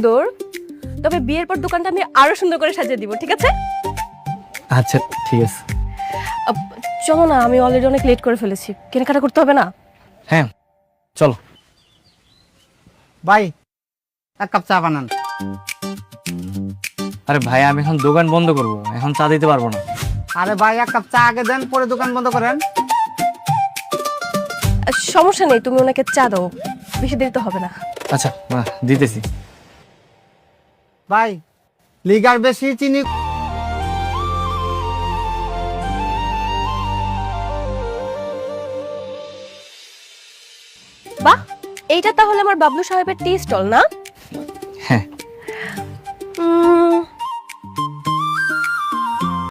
সুন্দর, তবে বিয়ের পর দোকানটা আমি আরো সুন্দর করে সাজিয়ে দিব, ঠিক আছে? আচ্ছা ঠিক আছে। আপ, চলো না, আমি অলরেডি অনেক লেট করে ফেলেছি, কেনাকাটা করতে হবে না? হ্যাঁ চলো। ভাই এক কাপ চা বানান। আরে ভাই আমি এখন দোকান বন্ধ করব, এখন চা দিতে পারবো না। আরে ভাই এক কাপ চা আগে দেন, পরে দোকান বন্ধ করেন। সমস্যা নেই, তুমি ওনাকে চা দাও, বেশি দেরি তো হবে না। আচ্ছা দিতেছি। ভাই লিগার বেশি চিনি। বাহ, এইটা তাহলে আমার বাবলু সাহেবের টি স্টল না? হ্যাঁ